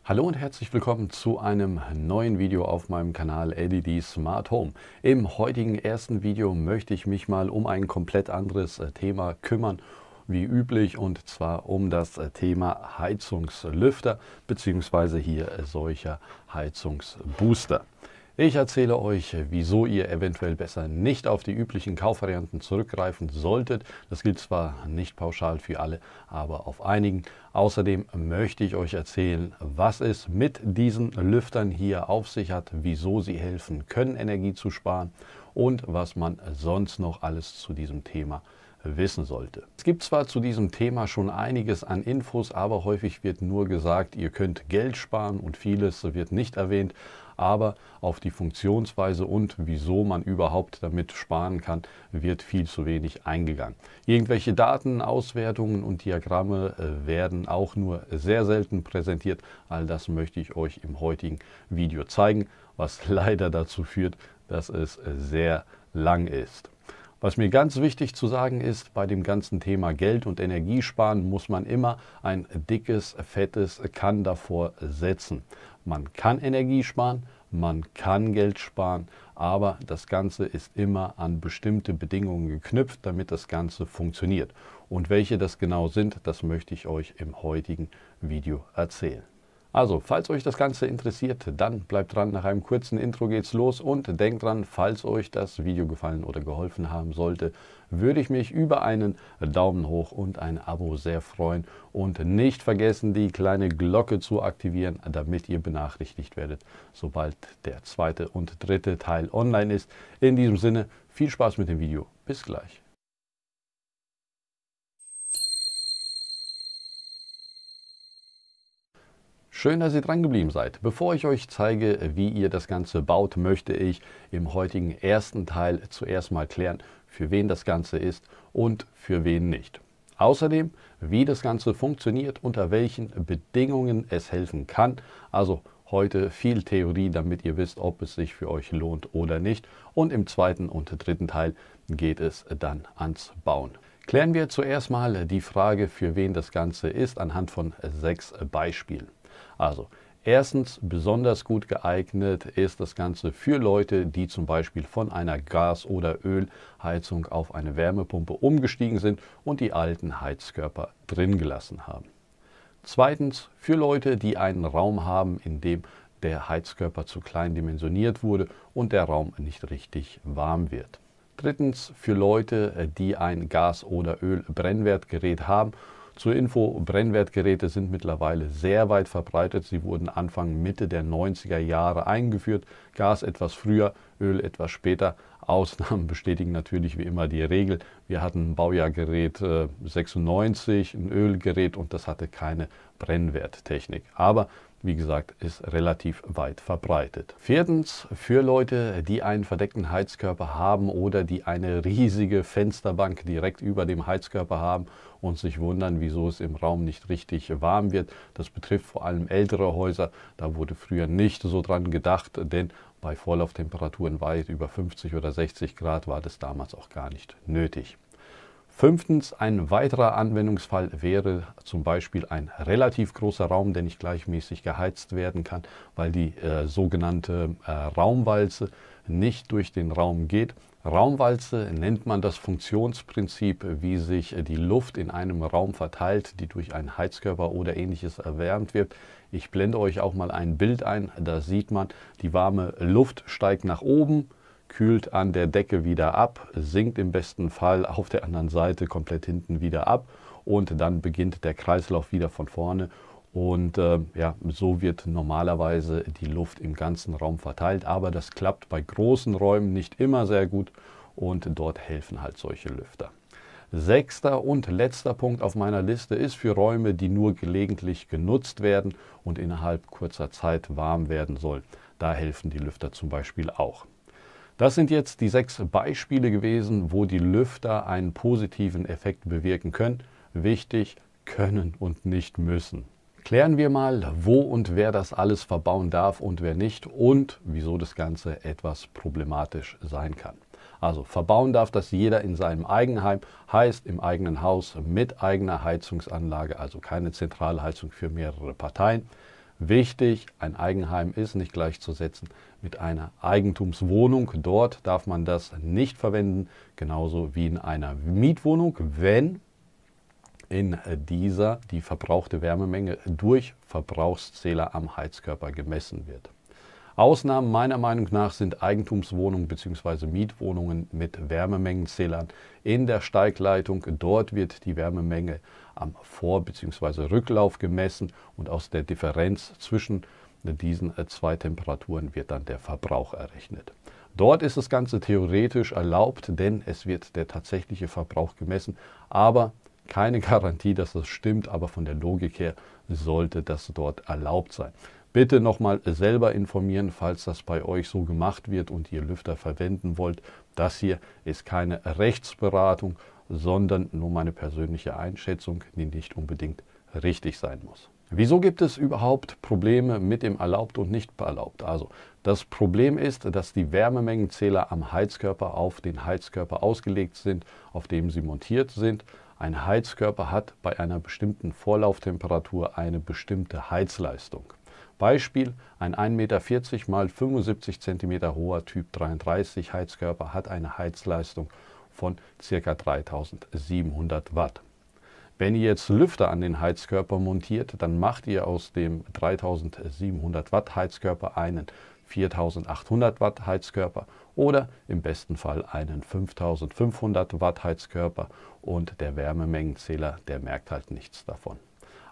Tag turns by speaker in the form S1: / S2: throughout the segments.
S1: Hallo und herzlich willkommen zu einem neuen Video auf meinem Kanal LED Smart Home. Im heutigen ersten Video möchte ich mich mal um ein komplett anderes Thema kümmern, wie üblich, und zwar um das Thema Heizungslüfter bzw. hier solcher Heizungsbooster. Ich erzähle euch, wieso ihr eventuell besser nicht auf die üblichen Kaufvarianten zurückgreifen solltet. Das gilt zwar nicht pauschal für alle, aber auf einigen. Außerdem möchte ich euch erzählen, was es mit diesen Lüftern hier auf sich hat, wieso sie helfen können, Energie zu sparen und was man sonst noch alles zu diesem Thema wissen sollte. Es gibt zwar zu diesem Thema schon einiges an Infos, aber häufig wird nur gesagt, ihr könnt Geld sparen und vieles wird nicht erwähnt. Aber auf die Funktionsweise und wieso man überhaupt damit sparen kann, wird viel zu wenig eingegangen. Irgendwelche Daten, Auswertungen und Diagramme werden auch nur sehr selten präsentiert. All das möchte ich euch im heutigen Video zeigen, was leider dazu führt, dass es sehr lang ist. Was mir ganz wichtig zu sagen ist, bei dem ganzen Thema Geld und Energiesparen muss man immer ein dickes, fettes Kann davor setzen. Man kann Energie sparen, man kann Geld sparen, aber das Ganze ist immer an bestimmte Bedingungen geknüpft, damit das Ganze funktioniert. Und welche das genau sind, das möchte ich euch im heutigen Video erzählen. Also, falls euch das Ganze interessiert, dann bleibt dran. Nach einem kurzen Intro geht's los und denkt dran, falls euch das Video gefallen oder geholfen haben sollte, würde ich mich über einen Daumen hoch und ein Abo sehr freuen. Und nicht vergessen, die kleine Glocke zu aktivieren, damit ihr benachrichtigt werdet, sobald der zweite und dritte Teil online ist. In diesem Sinne, viel Spaß mit dem Video. Bis gleich. Schön, dass ihr dran geblieben seid. Bevor ich euch zeige, wie ihr das Ganze baut, möchte ich im heutigen ersten Teil zuerst mal klären, für wen das Ganze ist und für wen nicht. Außerdem, wie das Ganze funktioniert, unter welchen Bedingungen es helfen kann. Also heute viel Theorie, damit ihr wisst, ob es sich für euch lohnt oder nicht. Und im zweiten und dritten Teil geht es dann ans Bauen. Klären wir zuerst mal die Frage, für wen das Ganze ist, anhand von 6 Beispielen. Also, erstens, besonders gut geeignet ist das Ganze für Leute, die zum Beispiel von einer Gas- oder Ölheizung auf eine Wärmepumpe umgestiegen sind und die alten Heizkörper drin gelassen haben. Zweitens, für Leute, die einen Raum haben, in dem der Heizkörper zu klein dimensioniert wurde und der Raum nicht richtig warm wird. Drittens, für Leute, die ein Gas- oder Ölbrennwertgerät haben. Zur Info, Brennwertgeräte sind mittlerweile sehr weit verbreitet. Sie wurden Anfang, Mitte der 90er Jahre eingeführt. Gas etwas früher, Öl etwas später. Ausnahmen bestätigen natürlich wie immer die Regel. Wir hatten ein Baujahrgerät 96, ein Ölgerät, und das hatte keine Brennwerttechnik. Aber wie gesagt, ist relativ weit verbreitet. Viertens, für Leute, die einen verdeckten Heizkörper haben oder die eine riesige Fensterbank direkt über dem Heizkörper haben und sich wundern, wieso es im Raum nicht richtig warm wird. Das betrifft vor allem ältere Häuser. Da wurde früher nicht so dran gedacht, denn bei Vorlauftemperaturen weit über 50 oder 60 Grad war das damals auch gar nicht nötig. Fünftens, ein weiterer Anwendungsfall wäre zum Beispiel ein relativ großer Raum, der nicht gleichmäßig geheizt werden kann, weil die sogenannte Raumwalze nicht durch den Raum geht. Raumwalze nennt man das Funktionsprinzip, wie sich die Luft in einem Raum verteilt, die durch einen Heizkörper oder ähnliches erwärmt wird. Ich blende euch auch mal ein Bild ein, da sieht man, die warme Luft steigt nach oben, kühlt an der Decke wieder ab, sinkt im besten Fall auf der anderen Seite komplett hinten wieder ab und dann beginnt der Kreislauf wieder von vorne. Und ja, so wird normalerweise die Luft im ganzen Raum verteilt, aber das klappt bei großen Räumen nicht immer sehr gut und dort helfen halt solche Lüfter. Sechster und letzter Punkt auf meiner Liste ist für Räume, die nur gelegentlich genutzt werden und innerhalb kurzer Zeit warm werden sollen. Da helfen die Lüfter zum Beispiel auch. Das sind jetzt die 6 Beispiele gewesen, wo die Lüfter einen positiven Effekt bewirken können. Wichtig, können und nicht müssen. Klären wir mal, wo und wer das alles verbauen darf und wer nicht und wieso das Ganze etwas problematisch sein kann. Also verbauen darf das jeder in seinem Eigenheim, heißt im eigenen Haus mit eigener Heizungsanlage, also keine Zentralheizung für mehrere Parteien. Wichtig, ein Eigenheim ist nicht gleichzusetzen mit einer Eigentumswohnung. Dort darf man das nicht verwenden, genauso wie in einer Mietwohnung, wenn in dieser die verbrauchte Wärmemenge durch Verbrauchszähler am Heizkörper gemessen wird. Ausnahmen meiner Meinung nach sind Eigentumswohnungen bzw. Mietwohnungen mit Wärmemengenzählern in der Steigleitung. Dort wird die Wärmemenge am Vor- bzw. Rücklauf gemessen und aus der Differenz zwischen diesen zwei Temperaturen wird dann der Verbrauch errechnet. Dort ist das Ganze theoretisch erlaubt, denn es wird der tatsächliche Verbrauch gemessen, aber keine Garantie, dass das stimmt, aber von der Logik her sollte das dort erlaubt sein. Bitte nochmal selber informieren, falls das bei euch so gemacht wird und ihr Lüfter verwenden wollt. Das hier ist keine Rechtsberatung, sondern nur meine persönliche Einschätzung, die nicht unbedingt richtig sein muss. Wieso gibt es überhaupt Probleme mit dem erlaubt und nicht erlaubt? Also das Problem ist, dass die Wärmemengenzähler am Heizkörper auf den Heizkörper ausgelegt sind, auf dem sie montiert sind. Ein Heizkörper hat bei einer bestimmten Vorlauftemperatur eine bestimmte Heizleistung. Beispiel, ein 1,40 Meter x 75 cm hoher Typ 33 Heizkörper hat eine Heizleistung von ca. 3700 Watt. Wenn ihr jetzt Lüfter an den Heizkörper montiert, dann macht ihr aus dem 3700 Watt Heizkörper einen 4800 Watt Heizkörper oder im besten Fall einen 5500 Watt Heizkörper und der Wärmemengenzähler, der merkt halt nichts davon.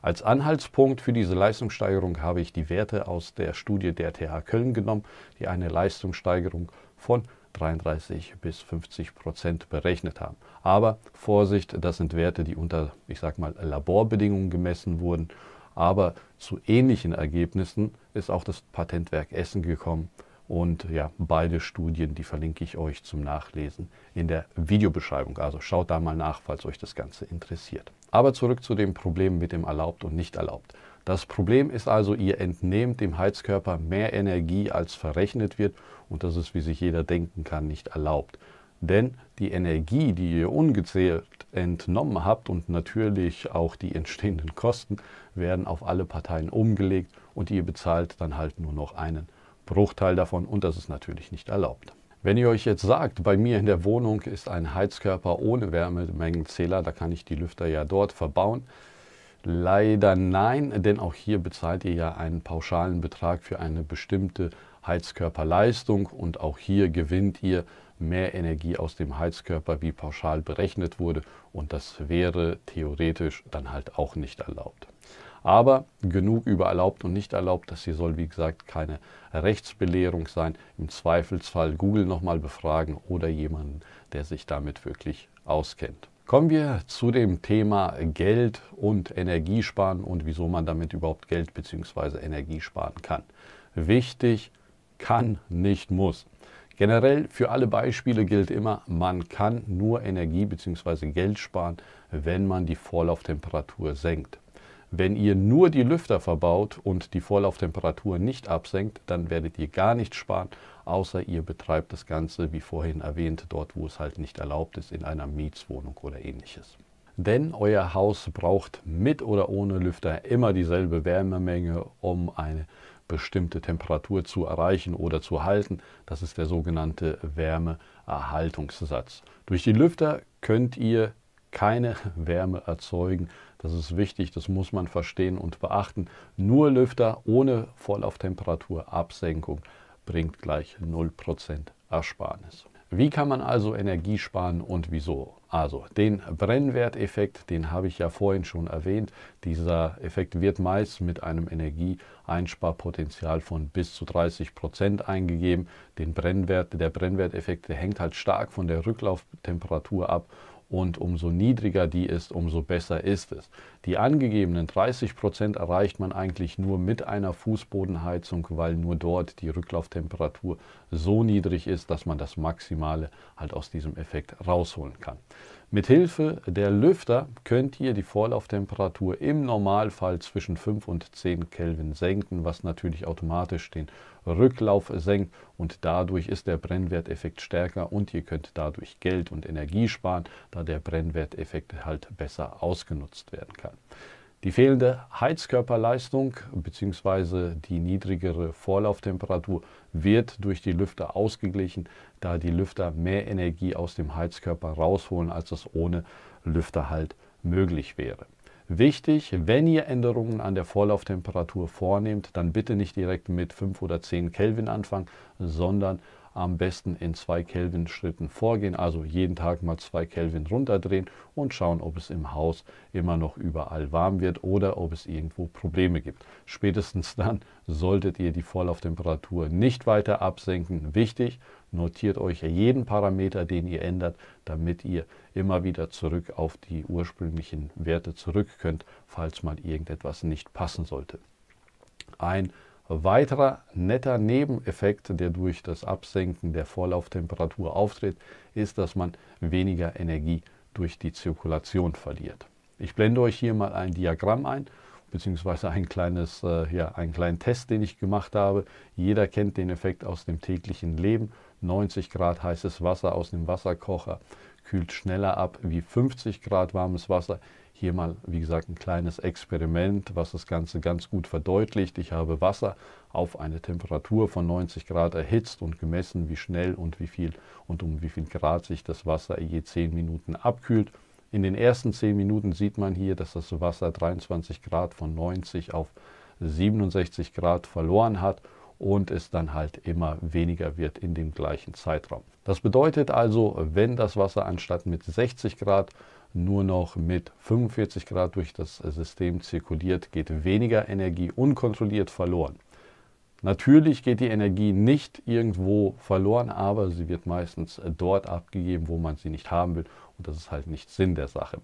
S1: Als Anhaltspunkt für diese Leistungssteigerung habe ich die Werte aus der Studie der TH Köln genommen, die eine Leistungssteigerung von 33 bis 50% berechnet haben. Aber Vorsicht, das sind Werte, die unter, ich sag mal, Laborbedingungen gemessen wurden. Aber zu ähnlichen Ergebnissen ist auch das Patentwerk Essen gekommen. Und ja, beide Studien, die verlinke ich euch zum Nachlesen in der Videobeschreibung. Also schaut da mal nach, falls euch das Ganze interessiert. Aber zurück zu dem Problem mit dem erlaubt und nicht erlaubt. Das Problem ist also, ihr entnehmt dem Heizkörper mehr Energie, als verrechnet wird. Und das ist, wie sich jeder denken kann, nicht erlaubt. Denn die Energie, die ihr ungezählt entnommen habt und natürlich auch die entstehenden Kosten, werden auf alle Parteien umgelegt und ihr bezahlt dann halt nur noch einen Bruchteil davon und das ist natürlich nicht erlaubt. Wenn ihr euch jetzt sagt, bei mir in der Wohnung ist ein Heizkörper ohne Wärmemengenzähler, da kann ich die Lüfter ja dort verbauen. Leider nein, denn auch hier bezahlt ihr ja einen pauschalen Betrag für eine bestimmte Heizkörperleistung und auch hier gewinnt ihr mehr Energie aus dem Heizkörper, wie pauschal berechnet wurde und das wäre theoretisch dann halt auch nicht erlaubt. Aber genug über erlaubt und nicht erlaubt, das hier soll wie gesagt keine Rechtsbelehrung sein. Im Zweifelsfall Google nochmal befragen oder jemanden, der sich damit wirklich auskennt. Kommen wir zu dem Thema Geld und Energiesparen und wieso man damit überhaupt Geld bzw. Energie sparen kann. Wichtig, kann, nicht muss. Generell für alle Beispiele gilt immer, man kann nur Energie bzw. Geld sparen, wenn man die Vorlauftemperatur senkt. Wenn ihr nur die Lüfter verbaut und die Vorlauftemperatur nicht absenkt, dann werdet ihr gar nichts sparen, außer ihr betreibt das Ganze, wie vorhin erwähnt, dort wo es halt nicht erlaubt ist, in einer Mietswohnung oder ähnliches. Denn euer Haus braucht mit oder ohne Lüfter immer dieselbe Wärmemenge, um eine bestimmte Temperatur zu erreichen oder zu halten. Das ist der sogenannte Wärmeerhaltungssatz. Durch die Lüfter könnt ihr keine Wärme erzeugen. Das ist wichtig, das muss man verstehen und beachten. Nur Lüfter ohne Vorlauftemperaturabsenkung bringt gleich 0% Ersparnis. Wie kann man also Energie sparen und wieso? Also den Brennwerteffekt, den habe ich ja vorhin schon erwähnt. Dieser Effekt wird meist mit einem Energieeinsparpotenzial von bis zu 30% eingegeben. Der Brennwerteffekt, der hängt halt stark von der Rücklauftemperatur ab. Und umso niedriger die ist, umso besser ist es. Die angegebenen 30% erreicht man eigentlich nur mit einer Fußbodenheizung, weil nur dort die Rücklauftemperatur so niedrig ist, dass man das Maximale halt aus diesem Effekt rausholen kann. Mithilfe der Lüfter könnt ihr die Vorlauftemperatur im Normalfall zwischen 5 und 10 Kelvin senken, was natürlich automatisch den Rücklauf senkt und dadurch ist der Brennwerteffekt stärker und ihr könnt dadurch Geld und Energie sparen, da der Brennwerteffekt halt besser ausgenutzt werden kann. Die fehlende Heizkörperleistung bzw. die niedrigere Vorlauftemperatur wird durch die Lüfter ausgeglichen, da die Lüfter mehr Energie aus dem Heizkörper rausholen, als es ohne Lüfter halt möglich wäre. Wichtig, wenn ihr Änderungen an der Vorlauftemperatur vornehmt, dann bitte nicht direkt mit 5 oder 10 Kelvin anfangen, sondern am besten in 2 Kelvin Schritten vorgehen, also jeden Tag mal 2 Kelvin runterdrehen und schauen, ob es im Haus immer noch überall warm wird oder ob es irgendwo Probleme gibt. Spätestens dann solltet ihr die Vorlauftemperatur nicht weiter absenken. Wichtig, notiert euch jeden Parameter, den ihr ändert, damit ihr immer wieder zurück auf die ursprünglichen Werte zurück könnt, falls mal irgendetwas nicht passen sollte. Ein weiterer netter Nebeneffekt, der durch das Absenken der Vorlauftemperatur auftritt, ist, dass man weniger Energie durch die Zirkulation verliert. Ich blende euch hier mal ein Diagramm ein, beziehungsweise einen kleinen Test, den ich gemacht habe. Jeder kennt den Effekt aus dem täglichen Leben. 90 Grad heißes Wasser aus dem Wasserkocher kühlt schneller ab wie 50 Grad warmes Wasser. Hier mal, wie gesagt, ein kleines Experiment, was das Ganze ganz gut verdeutlicht. Ich habe Wasser auf eine Temperatur von 90 Grad erhitzt und gemessen, wie schnell und wie viel und um wie viel Grad sich das Wasser je 10 Minuten abkühlt. In den ersten 10 Minuten sieht man hier, dass das Wasser 23 Grad von 90 auf 67 Grad verloren hat und es dann halt immer weniger wird in dem gleichen Zeitraum. Das bedeutet also, wenn das Wasser anstatt mit 60 Grad nur noch mit 45 Grad durch das System zirkuliert, geht weniger Energie unkontrolliert verloren. Natürlich geht die Energie nicht irgendwo verloren, aber sie wird meistens dort abgegeben, wo man sie nicht haben will, und das ist halt nicht Sinn der Sache.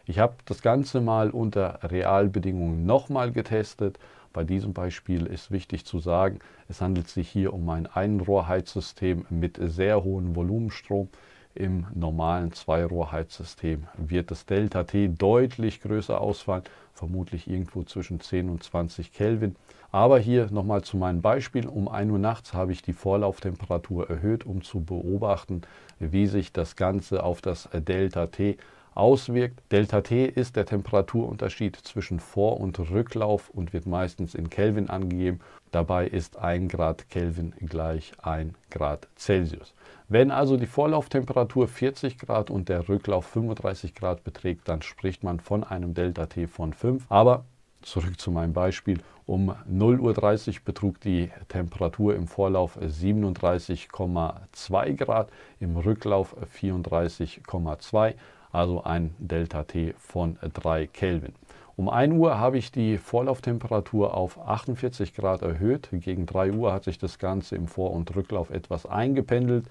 S1: Ich habe das Ganze mal unter Realbedingungen nochmal getestet. Bei diesem Beispiel ist wichtig zu sagen, es handelt sich hier um ein Einrohrheizsystem mit sehr hohem Volumenstrom. Im normalen Zweirohrheizsystem wird das Delta-T deutlich größer ausfallen, vermutlich irgendwo zwischen 10 und 20 Kelvin. Aber hier nochmal zu meinem Beispiel. Um 1 Uhr nachts habe ich die Vorlauftemperatur erhöht, um zu beobachten, wie sich das Ganze auf das Delta-T auswirkt. Delta-T ist der Temperaturunterschied zwischen Vor- und Rücklauf und wird meistens in Kelvin angegeben. Dabei ist 1 Grad Kelvin gleich 1 Grad Celsius. Wenn also die Vorlauftemperatur 40 Grad und der Rücklauf 35 Grad beträgt, dann spricht man von einem Delta-T von 5. Aber zurück zu meinem Beispiel. Um 0:30 Uhr betrug die Temperatur im Vorlauf 37,2 Grad, im Rücklauf 34,2, also ein Delta-T von 3 Kelvin. Um 1 Uhr habe ich die Vorlauftemperatur auf 48 Grad erhöht. Gegen 3 Uhr hat sich das Ganze im Vor- und Rücklauf etwas eingependelt.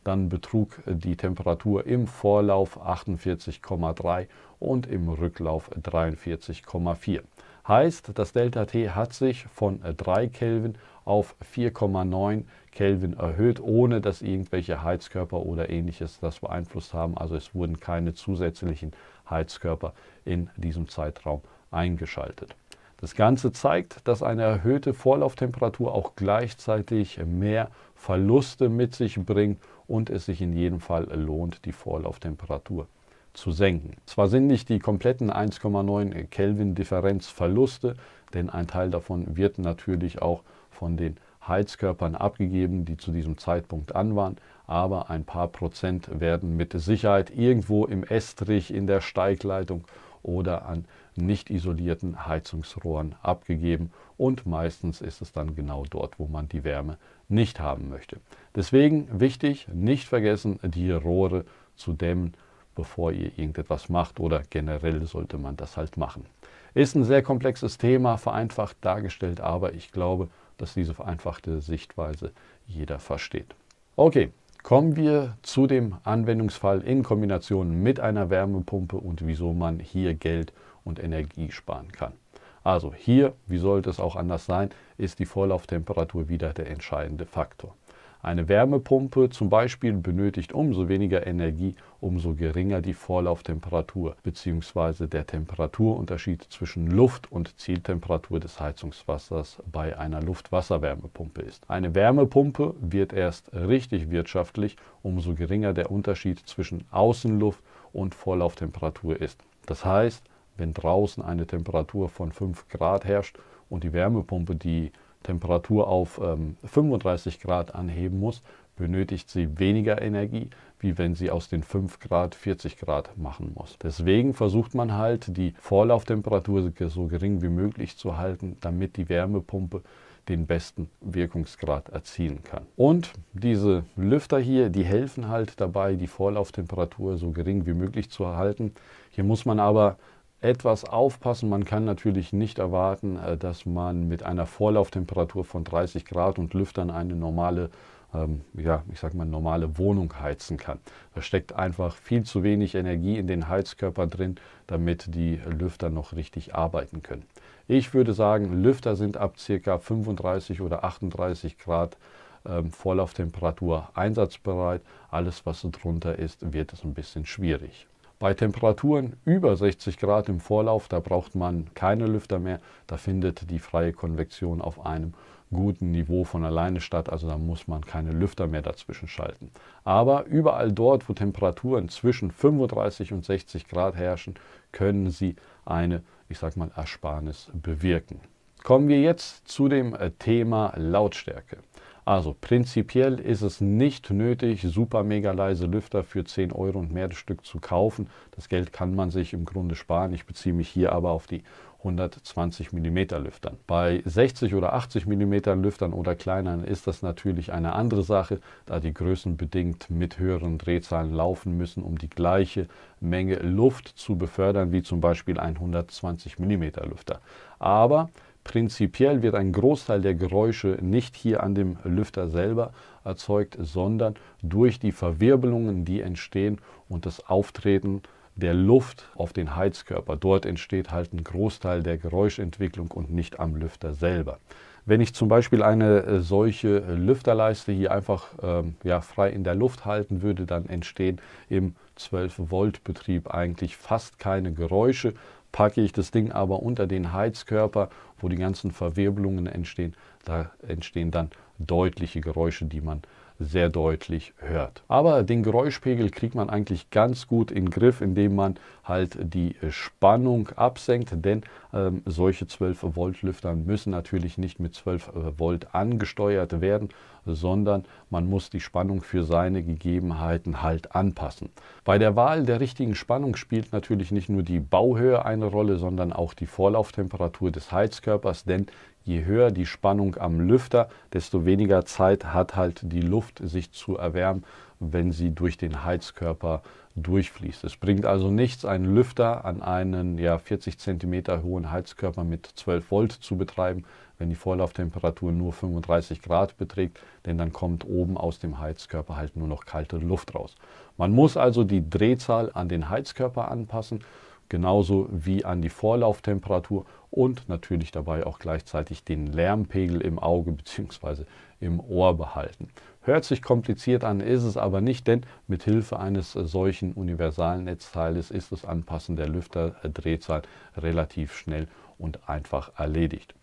S1: Dann betrug die Temperatur im Vorlauf 48,3 und im Rücklauf 43,4. Heißt, das Delta-T hat sich von 3 Kelvin auf 4,9 Kelvin erhöht, ohne dass irgendwelche Heizkörper oder ähnliches das beeinflusst haben. Also es wurden keine zusätzlichen Heizkörper in diesem Zeitraum eingeschaltet. Das Ganze zeigt, dass eine erhöhte Vorlauftemperatur auch gleichzeitig mehr Verluste mit sich bringt und es sich in jedem Fall lohnt, die Vorlauftemperatur zu senken. Zwar sind nicht die kompletten 1,9 Kelvin Differenz Verluste, denn ein Teil davon wird natürlich auch von den Heizkörpern abgegeben, die zu diesem Zeitpunkt an waren, aber ein paar Prozent werden mit Sicherheit irgendwo im Estrich, in der Steigleitung oder an nicht isolierten Heizungsrohren abgegeben und meistens ist es dann genau dort, wo man die Wärme nicht haben möchte. Deswegen wichtig, nicht vergessen, die Rohre zu dämmen, bevor ihr irgendetwas macht, oder generell sollte man das halt machen. Ist ein sehr komplexes Thema, vereinfacht dargestellt, aber ich glaube, dass diese vereinfachte Sichtweise jeder versteht. Okay, kommen wir zu dem Anwendungsfall in Kombination mit einer Wärmepumpe und wieso man hier Geld und Energie sparen kann. Also hier, wie sollte es auch anders sein, ist die Vorlauftemperatur wieder der entscheidende Faktor. Eine Wärmepumpe zum Beispiel benötigt umso weniger Energie, umso geringer die Vorlauftemperatur bzw. der Temperaturunterschied zwischen Luft- und Zieltemperatur des Heizungswassers bei einer Luft-Wasser-Wärmepumpe ist. Eine Wärmepumpe wird erst richtig wirtschaftlich, umso geringer der Unterschied zwischen Außenluft und Vorlauftemperatur ist. Das heißt, wenn draußen eine Temperatur von 5 Grad herrscht und die Wärmepumpe die Temperatur auf 35 Grad anheben muss, benötigt sie weniger Energie, wie wenn sie aus den 5 Grad 40 Grad machen muss. Deswegen versucht man halt, die Vorlauftemperatur so gering wie möglich zu halten, damit die Wärmepumpe den besten Wirkungsgrad erzielen kann. Und diese Lüfter hier, die helfen halt dabei, die Vorlauftemperatur so gering wie möglich zu halten. Hier muss man aber etwas aufpassen. Man kann natürlich nicht erwarten, dass man mit einer Vorlauftemperatur von 30 Grad und Lüftern eine normale normale Wohnung heizen kann. Da steckt einfach viel zu wenig Energie in den Heizkörper drin, damit die Lüfter noch richtig arbeiten können. Ich würde sagen, Lüfter sind ab ca. 35 oder 38 Grad Vorlauftemperatur einsatzbereit. Alles, was drunter ist, wird es ein bisschen schwierig. Bei Temperaturen über 60 Grad im Vorlauf, da braucht man keine Lüfter mehr. Da findet die freie Konvektion auf einem guten Niveau von alleine statt, also da muss man keine Lüfter mehr dazwischen schalten. Aber überall dort, wo Temperaturen zwischen 35 und 60 Grad herrschen, können sie eine, Ersparnis bewirken. Kommen wir jetzt zu dem Thema Lautstärke. Also prinzipiell ist es nicht nötig, super mega leise Lüfter für 10 Euro und mehr das Stück zu kaufen. Das Geld kann man sich im Grunde sparen. Ich beziehe mich hier aber auf die 120 mm Lüftern. Bei 60 oder 80 mm Lüftern oder kleineren ist das natürlich eine andere Sache, da die Größen bedingt mit höheren Drehzahlen laufen müssen, um die gleiche Menge Luft zu befördern, wie zum Beispiel ein 120 mm Lüfter. Aber prinzipiell wird ein Großteil der Geräusche nicht hier an dem Lüfter selber erzeugt, sondern durch die Verwirbelungen, die entstehen und das Auftreten der Luft auf den Heizkörper. Dort entsteht halt ein Großteil der Geräuschentwicklung und nicht am Lüfter selber. Wenn ich zum Beispiel eine solche Lüfterleiste hier einfach frei in der Luft halten würde, dann entstehen im 12-Volt-Betrieb eigentlich fast keine Geräusche. Packe ich das Ding aber unter den Heizkörper, wo die ganzen Verwirbelungen entstehen, da entstehen dann deutliche Geräusche, die man sehr deutlich hört. Aber den Geräuschpegel kriegt man eigentlich ganz gut in den Griff, indem man halt die Spannung absenkt, denn solche 12 Volt Lüfter müssen natürlich nicht mit 12 Volt angesteuert werden, sondern man muss die Spannung für seine Gegebenheiten halt anpassen. Bei der Wahl der richtigen Spannung spielt natürlich nicht nur die Bauhöhe eine Rolle, sondern auch die Vorlauftemperatur des Heizkörpers, denn je höher die Spannung am Lüfter, desto weniger Zeit hat halt die Luft sich zu erwärmen, wenn sie durch den Heizkörper durchfließt. Es bringt also nichts, einen Lüfter an einen 40 cm hohen Heizkörper mit 12 Volt zu betreiben, wenn die Vorlauftemperatur nur 35 Grad beträgt, denn dann kommt oben aus dem Heizkörper halt nur noch kalte Luft raus. Man muss also die Drehzahl an den Heizkörper anpassen, genauso wie an die Vorlauftemperatur und natürlich dabei auch gleichzeitig den Lärmpegel im Auge bzw. im Ohr behalten. Hört sich kompliziert an, ist es aber nicht, denn mit Hilfe eines solchen universalen Netzteiles ist das Anpassen der Lüfterdrehzahl relativ schnell und einfach erledigt.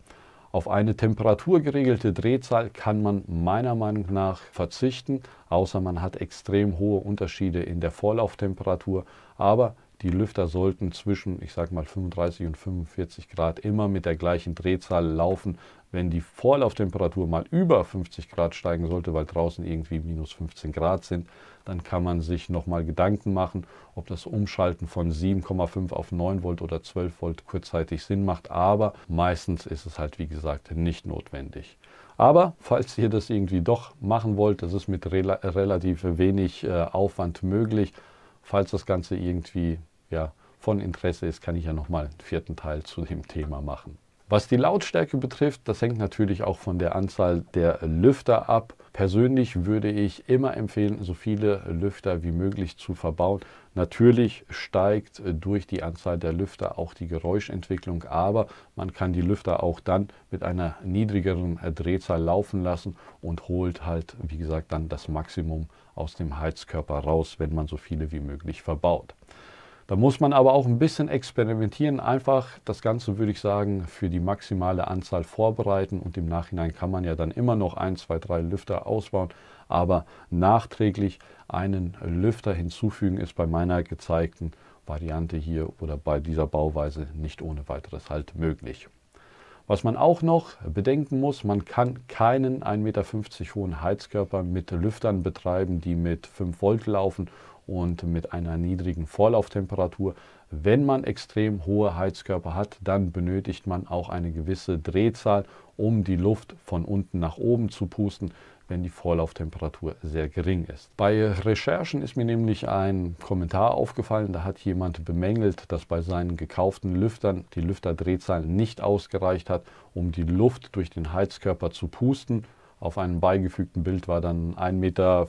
S1: Auf eine temperaturgeregelte Drehzahl kann man meiner Meinung nach verzichten, außer man hat extrem hohe Unterschiede in der Vorlauftemperatur, aber die Lüfter sollten zwischen, 35 und 45 Grad immer mit der gleichen Drehzahl laufen. Wenn die Vorlauftemperatur mal über 50 Grad steigen sollte, weil draußen irgendwie minus 15 Grad sind, dann kann man sich nochmal Gedanken machen, ob das Umschalten von 7,5 auf 9 Volt oder 12 Volt kurzzeitig Sinn macht. Aber meistens ist es halt, wie gesagt, nicht notwendig. Aber falls ihr das irgendwie doch machen wollt, das ist mit relativ wenig Aufwand möglich. Falls das Ganze irgendwie von Interesse ist, kann ich ja nochmal einen 4. Teil zu dem Thema machen. Was die Lautstärke betrifft, das hängt natürlich auch von der Anzahl der Lüfter ab. Persönlich würde ich immer empfehlen, so viele Lüfter wie möglich zu verbauen. Natürlich steigt durch die Anzahl der Lüfter auch die Geräuschentwicklung, aber man kann die Lüfter auch dann mit einer niedrigeren Drehzahl laufen lassen und holt halt, wie gesagt, dann das Maximum aus dem Heizkörper raus, wenn man so viele wie möglich verbaut. Da muss man aber auch ein bisschen experimentieren, einfach das Ganze, würde ich sagen, für die maximale Anzahl vorbereiten und im Nachhinein kann man ja dann immer noch 1, 2, 3 Lüfter ausbauen, aber nachträglich einen Lüfter hinzufügen ist bei meiner gezeigten Variante hier oder bei dieser Bauweise nicht ohne weiteres halt möglich. Was man auch noch bedenken muss, man kann keinen 1,50 Meter hohen Heizkörper mit Lüftern betreiben, die mit 5 Volt laufen und mit einer niedrigen Vorlauftemperatur. Wenn man extrem hohe Heizkörper hat, dann benötigt man auch eine gewisse Drehzahl, um die Luft von unten nach oben zu pusten, wenn die Vorlauftemperatur sehr gering ist. Bei Recherchen ist mir nämlich ein Kommentar aufgefallen, da hat jemand bemängelt, dass bei seinen gekauften Lüftern die Lüfterdrehzahl nicht ausgereicht hat, um die Luft durch den Heizkörper zu pusten. Auf einem beigefügten Bild war dann 1,50 Meter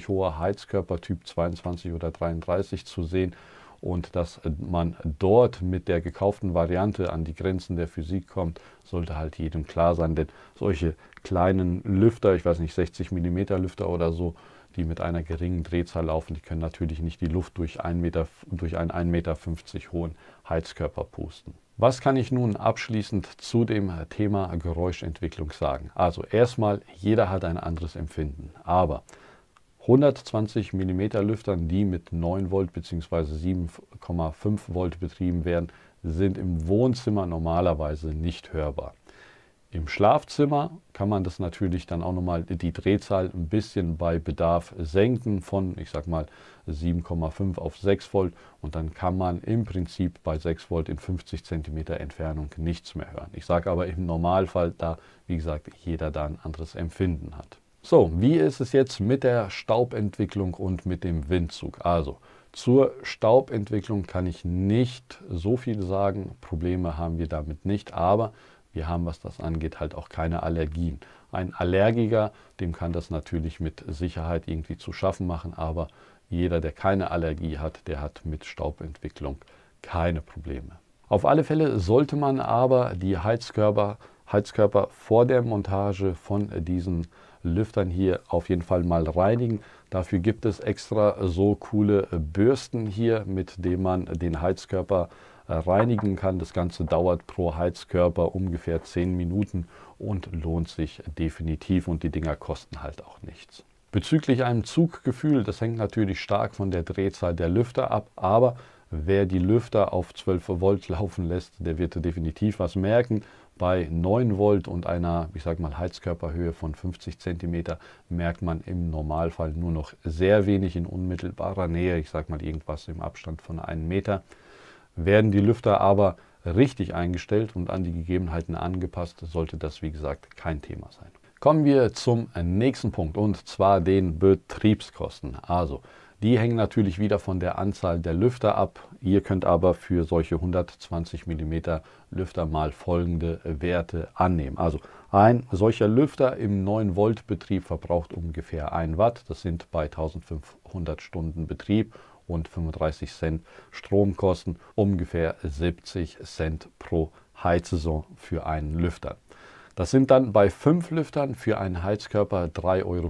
S1: hoher Heizkörper Typ 22 oder 33 zu sehen. Und dass man dort mit der gekauften Variante an die Grenzen der Physik kommt, sollte halt jedem klar sein. Denn solche kleinen Lüfter, ich weiß nicht, 60 mm Lüfter oder so, die mit einer geringen Drehzahl laufen, die können natürlich nicht die Luft durch einen 1,50 Meter hohen Heizkörper pusten. Was kann ich nun abschließend zu dem Thema Geräuschentwicklung sagen? Also erstmal, jeder hat ein anderes Empfinden, aber 120 mm Lüftern, die mit 9 Volt bzw. 7,5 Volt betrieben werden, sind im Wohnzimmer normalerweise nicht hörbar. Im Schlafzimmer kann man das natürlich dann auch nochmal die Drehzahl ein bisschen bei Bedarf senken von, ich sag mal, 7,5 auf 6 Volt und dann kann man im Prinzip bei 6 Volt in 50 cm Entfernung nichts mehr hören. Ich sage aber im Normalfall, da, wie gesagt, jeder da ein anderes Empfinden hat. So, wie ist es jetzt mit der Staubentwicklung und mit dem Windzug? Also, zur Staubentwicklung kann ich nicht so viel sagen. Probleme haben wir damit nicht, aber wir haben, was das angeht, halt auch keine Allergien. Ein Allergiker, dem kann das natürlich mit Sicherheit irgendwie zu schaffen machen, aber jeder, der keine Allergie hat, der hat mit Staubentwicklung keine Probleme. Auf alle Fälle sollte man aber die Heizkörper vor der Montage von diesen Lüftern hier auf jeden Fall mal reinigen. Dafür gibt es extra so coole Bürsten hier, mit denen man den Heizkörper reinigen kann. Das Ganze dauert pro Heizkörper ungefähr 10 Minuten und lohnt sich definitiv und die Dinger kosten halt auch nichts. Bezüglich einem Zuggefühl, das hängt natürlich stark von der Drehzahl der Lüfter ab, aber wer die Lüfter auf 12 Volt laufen lässt, der wird definitiv was merken. Bei 9 Volt und einer, ich sag mal, Heizkörperhöhe von 50 cm merkt man im Normalfall nur noch sehr wenig in unmittelbarer Nähe, ich sag mal irgendwas im Abstand von 1 Meter. Werden die Lüfter aber richtig eingestellt und an die Gegebenheiten angepasst, sollte das, wie gesagt, kein Thema sein. Kommen wir zum nächsten Punkt und zwar den Betriebskosten. Also, die hängen natürlich wieder von der Anzahl der Lüfter ab. Ihr könnt aber für solche 120 mm Lüfter mal folgende Werte annehmen. Also ein solcher Lüfter im 9 Volt Betrieb verbraucht ungefähr 1 Watt. Das sind bei 1500 Stunden Betrieb und 35 Cent Stromkosten ungefähr 70 Cent pro Heizsaison für einen Lüfter. Das sind dann bei 5 Lüftern für einen Heizkörper 3,50 Euro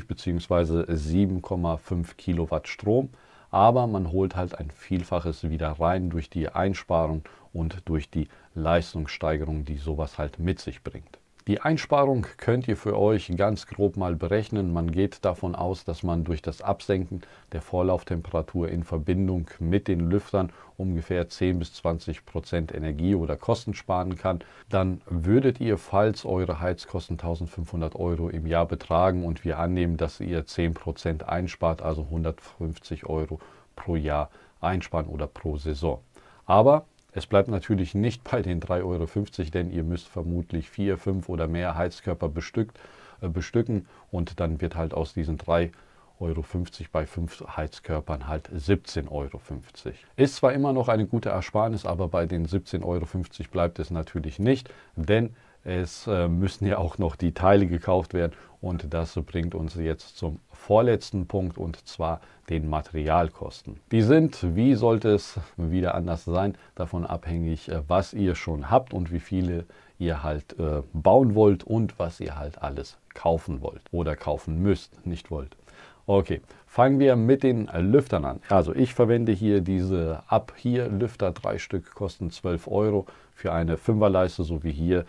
S1: bzw. 7,5 Kilowatt Strom. Aber man holt halt ein Vielfaches wieder rein durch die Einsparung und durch die Leistungssteigerung, die sowas halt mit sich bringt. Die Einsparung könnt ihr für euch ganz grob mal berechnen. Man geht davon aus, dass man durch das Absenken der Vorlauftemperatur in Verbindung mit den Lüftern ungefähr 10 bis 20% Energie oder Kosten sparen kann. Dann würdet ihr, falls eure Heizkosten 1500 Euro im Jahr betragen und wir annehmen, dass ihr 10% einspart, also 150 Euro pro Jahr einsparen oder pro Saison. Aber es bleibt natürlich nicht bei den 3,50 Euro, denn ihr müsst vermutlich 4, 5 oder mehr Heizkörper bestücken und dann wird halt aus diesen 3,50 Euro bei 5 Heizkörpern halt 17,50 Euro. Ist zwar immer noch eine gute Ersparnis, aber bei den 17,50 Euro bleibt es natürlich nicht, denn es müssen ja auch noch die Teile gekauft werden und das bringt uns jetzt zum vorletzten Punkt und zwar den Materialkosten. Die sind, wie sollte es wieder anders sein, davon abhängig, was ihr schon habt und wie viele ihr halt bauen wollt und was ihr halt alles kaufen wollt oder kaufen müsst, nicht wollt. Okay, fangen wir mit den Lüftern an. Also ich verwende hier diese Up-Here Lüfter, 3 Stück kosten 12 Euro für eine 5er Leiste, so wie hier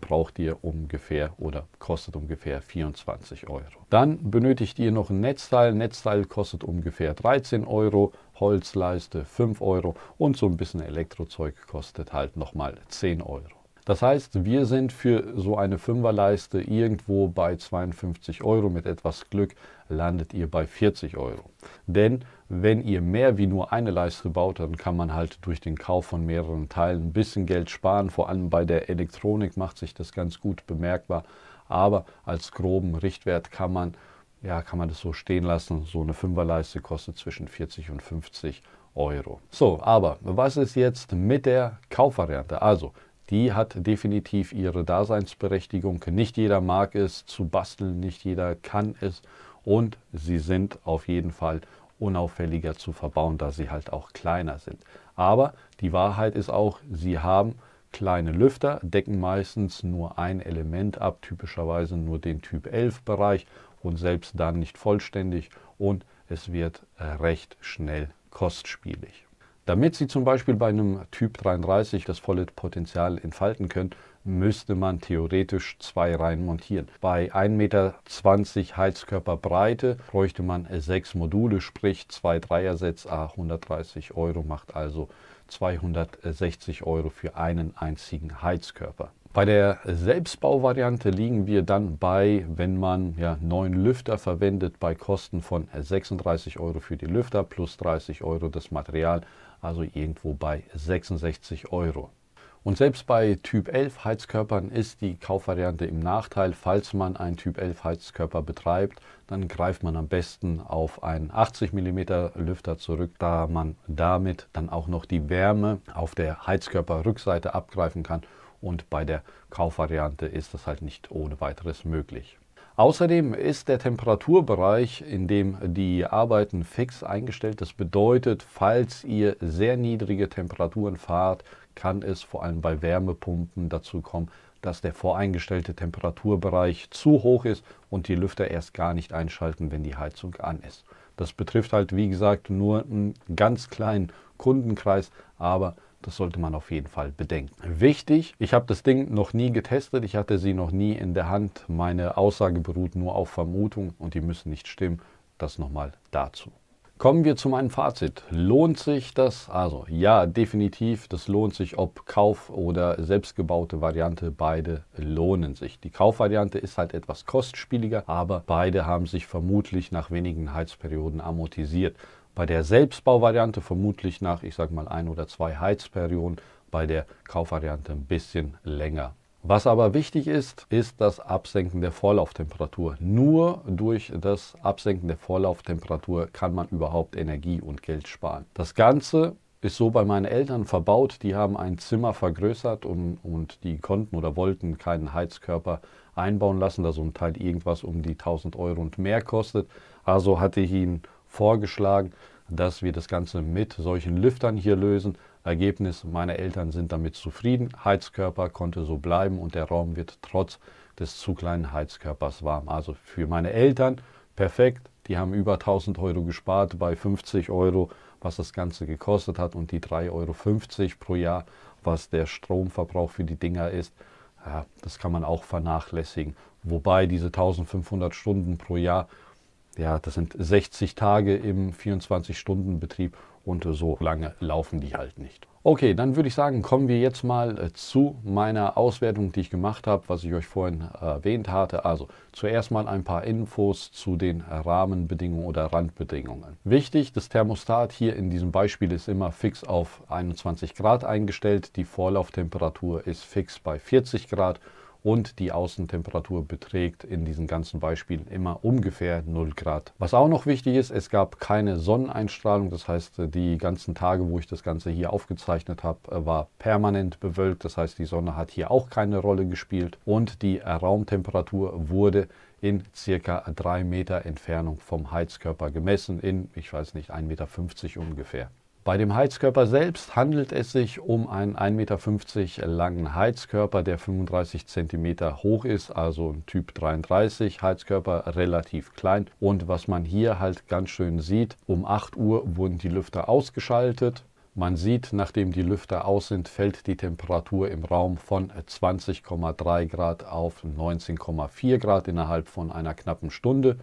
S1: braucht ihr ungefähr oder kostet ungefähr 24 Euro. Dann benötigt ihr noch ein Netzteil. Netzteil kostet ungefähr 13 Euro, Holzleiste 5 Euro und so ein bisschen Elektrozeug kostet halt nochmal 10 Euro. Das heißt, wir sind für so eine Fünferleiste irgendwo bei 52 Euro. Mit etwas Glück landet ihr bei 40 Euro. Denn wenn ihr mehr wie nur eine Leiste baut, dann kann man halt durch den Kauf von mehreren Teilen ein bisschen Geld sparen. Vor allem bei der Elektronik macht sich das ganz gut bemerkbar. Aber als groben Richtwert kann man das so stehen lassen. So eine Fünferleiste kostet zwischen 40 und 50 Euro. So, aber was ist jetzt mit der Kaufvariante? Also, die hat definitiv ihre Daseinsberechtigung. Nicht jeder mag es zu basteln, nicht jeder kann es und sie sind auf jeden Fall unauffälliger zu verbauen, da sie halt auch kleiner sind. Aber die Wahrheit ist auch, sie haben kleine Lüfter, decken meistens nur ein Element ab, typischerweise nur den Typ 11 Bereich und selbst dann nicht vollständig und es wird recht schnell kostspielig. Damit Sie zum Beispiel bei einem Typ 33 das volle Potenzial entfalten können, müsste man theoretisch 2 Reihen montieren. Bei 1,20 Meter Heizkörperbreite bräuchte man 6 Module, sprich 2 Dreiersets, 130 Euro, macht also 260 Euro für einen einzigen Heizkörper. Bei der Selbstbauvariante liegen wir dann bei, wenn man 9 Lüfter verwendet, bei Kosten von 36 Euro für die Lüfter plus 30 Euro das Material, also irgendwo bei 66 Euro. Und selbst bei Typ 11 Heizkörpern ist die Kaufvariante im Nachteil. Falls man einen Typ 11 Heizkörper betreibt, dann greift man am besten auf einen 80 mm Lüfter zurück, da man damit dann auch noch die Wärme auf der Heizkörperrückseite abgreifen kann. Und bei der Kaufvariante ist das halt nicht ohne weiteres möglich. Außerdem ist der Temperaturbereich, in dem die Arbeiten fix eingestellt. Das bedeutet, falls ihr sehr niedrige Temperaturen fahrt, kann es vor allem bei Wärmepumpen dazu kommen, dass der voreingestellte Temperaturbereich zu hoch ist und die Lüfter erst gar nicht einschalten, wenn die Heizung an ist. Das betrifft halt, wie gesagt, nur einen ganz kleinen Kundenkreis, aber das sollte man auf jeden Fall bedenken. Wichtig, ich habe das Ding noch nie getestet, ich hatte sie noch nie in der Hand. Meine Aussage beruht nur auf Vermutung und die müssen nicht stimmen. Das nochmal dazu. Kommen wir zu meinem Fazit. Lohnt sich das? Also ja, definitiv. Das lohnt sich, ob Kauf- oder selbstgebaute Variante. Beide lohnen sich. Die Kaufvariante ist halt etwas kostspieliger, aber beide haben sich vermutlich nach wenigen Heizperioden amortisiert. Bei der Selbstbauvariante vermutlich nach, ich sage mal, 1 oder 2 Heizperioden, bei der Kaufvariante ein bisschen länger. Was aber wichtig ist, ist das Absenken der Vorlauftemperatur. Nur durch das Absenken der Vorlauftemperatur kann man überhaupt Energie und Geld sparen. Das Ganze ist so bei meinen Eltern verbaut. Die haben ein Zimmer vergrößert und die konnten oder wollten keinen Heizkörper einbauen lassen, da so ein Teil irgendwas um die 1000 Euro und mehr kostet. Also hatte ich ihnen vorgeschlagen, dass wir das Ganze mit solchen Lüftern hier lösen. Ergebnis, meine Eltern sind damit zufrieden. Heizkörper konnte so bleiben und der Raum wird trotz des zu kleinen Heizkörpers warm. Also für meine Eltern perfekt. Die haben über 1000 Euro gespart bei 50 Euro, was das Ganze gekostet hat und die 3,50 Euro pro Jahr, was der Stromverbrauch für die Dinger ist. Ja, das kann man auch vernachlässigen. Wobei diese 1500 Stunden pro Jahr, ja, das sind 60 Tage im 24-Stunden-Betrieb und so lange laufen die halt nicht. Okay, dann würde ich sagen, kommen wir jetzt mal zu meiner Auswertung, die ich gemacht habe, was ich euch vorhin erwähnt hatte. Also zuerst mal ein paar Infos zu den Rahmenbedingungen oder Randbedingungen. Wichtig, das Thermostat hier in diesem Beispiel ist immer fix auf 21 Grad eingestellt. Die Vorlauftemperatur ist fix bei 40 Grad. Und die Außentemperatur beträgt in diesen ganzen Beispielen immer ungefähr 0 Grad. Was auch noch wichtig ist, es gab keine Sonneneinstrahlung. Das heißt, die ganzen Tage, wo ich das Ganze hier aufgezeichnet habe, war permanent bewölkt. Das heißt, die Sonne hat hier auch keine Rolle gespielt. Und die Raumtemperatur wurde in circa 3 Meter Entfernung vom Heizkörper gemessen, in, ich weiß nicht, 1,50 Meter ungefähr. Bei dem Heizkörper selbst handelt es sich um einen 1,50 Meter langen Heizkörper, der 35 cm hoch ist, also ein Typ 33 Heizkörper, relativ klein. Und was man hier halt ganz schön sieht, um 8 Uhr wurden die Lüfter ausgeschaltet. Man sieht, nachdem die Lüfter aus sind, fällt die Temperatur im Raum von 20,3 Grad auf 19,4 Grad innerhalb von einer knappen Stunde.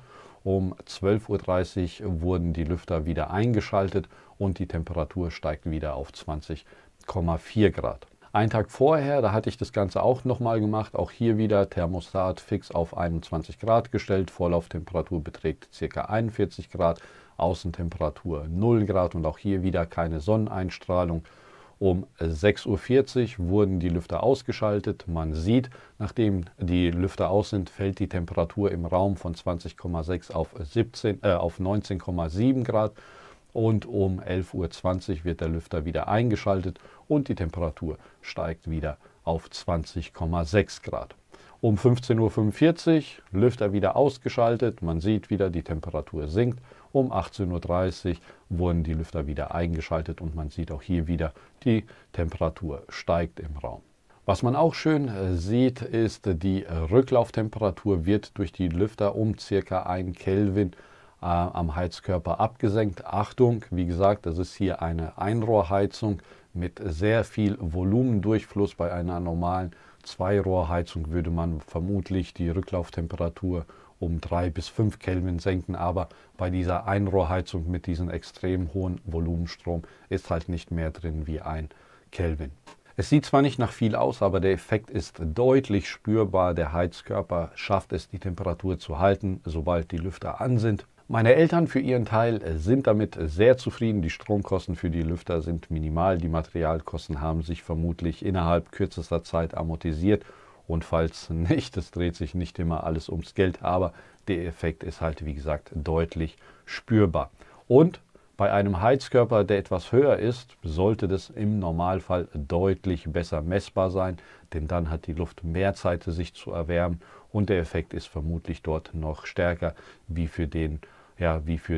S1: Um 12:30 Uhr wurden die Lüfter wieder eingeschaltet und die Temperatur steigt wieder auf 20,4 Grad. Einen Tag vorher, da hatte ich das Ganze auch nochmal gemacht, auch hier wieder Thermostat fix auf 21 Grad gestellt, Vorlauftemperatur beträgt ca. 41 Grad, Außentemperatur 0 Grad und auch hier wieder keine Sonneneinstrahlung. Um 6:40 Uhr wurden die Lüfter ausgeschaltet. Man sieht, nachdem die Lüfter aus sind, fällt die Temperatur im Raum von 20,6 auf 19,7 Grad. Und um 11:20 Uhr wird der Lüfter wieder eingeschaltet und die Temperatur steigt wieder auf 20,6 Grad. Um 15:45 Uhr Lüfter wieder ausgeschaltet, man sieht wieder, die Temperatur sinkt. Um 18:30 Uhr wurden die Lüfter wieder eingeschaltet und man sieht auch hier wieder, die Temperatur steigt im Raum. Was man auch schön sieht, ist, die Rücklauftemperatur wird durch die Lüfter um ca. 1 Kelvin am Heizkörper abgesenkt. Achtung, wie gesagt, das ist hier eine Einrohrheizung mit sehr viel Volumendurchfluss. Bei einer normalen Zweirohrheizung würde man vermutlich die Rücklauftemperatur um 3 bis 5 Kelvin senken, aber bei dieser Einrohrheizung mit diesem extrem hohen Volumenstrom ist halt nicht mehr drin wie 1 Kelvin. Es sieht zwar nicht nach viel aus, aber der Effekt ist deutlich spürbar. Der Heizkörper schafft es, die Temperatur zu halten, sobald die Lüfter an sind. Meine Eltern für ihren Teil sind damit sehr zufrieden. Die Stromkosten für die Lüfter sind minimal. Die Materialkosten haben sich vermutlich innerhalb kürzester Zeit amortisiert. Und falls nicht, es dreht sich nicht immer alles ums Geld, aber der Effekt ist halt, wie gesagt, deutlich spürbar. Und bei einem Heizkörper, der etwas höher ist, sollte das im Normalfall deutlich besser messbar sein, denn dann hat die Luft mehr Zeit, sich zu erwärmen und der Effekt ist vermutlich dort noch stärker wie für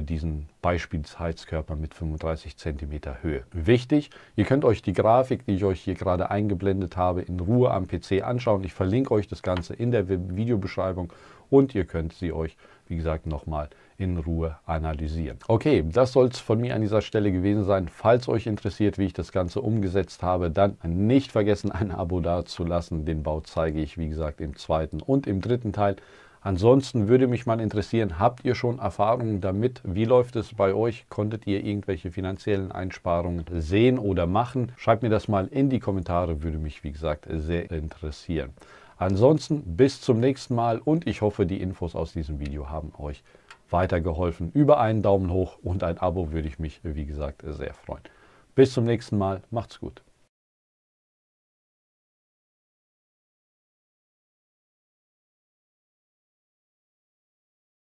S1: diesen Beispielsheizkörper mit 35 cm Höhe. Wichtig, ihr könnt euch die Grafik, die ich euch hier gerade eingeblendet habe, in Ruhe am PC anschauen. Ich verlinke euch das Ganze in der Videobeschreibung und ihr könnt sie euch, wie gesagt, nochmal in Ruhe analysieren. Okay, das soll es von mir an dieser Stelle gewesen sein. Falls euch interessiert, wie ich das Ganze umgesetzt habe, dann nicht vergessen, ein Abo dazulassen. Den Bau zeige ich, wie gesagt, im zweiten und im dritten Teil. Ansonsten würde mich mal interessieren, habt ihr schon Erfahrungen damit? Wie läuft es bei euch? Konntet ihr irgendwelche finanziellen Einsparungen sehen oder machen? Schreibt mir das mal in die Kommentare, würde mich, wie gesagt, sehr interessieren. Ansonsten bis zum nächsten Mal und ich hoffe, die Infos aus diesem Video haben euch weitergeholfen. Über einen Daumen hoch und ein Abo würde ich mich, wie gesagt, sehr freuen. Bis zum nächsten Mal. Macht's gut.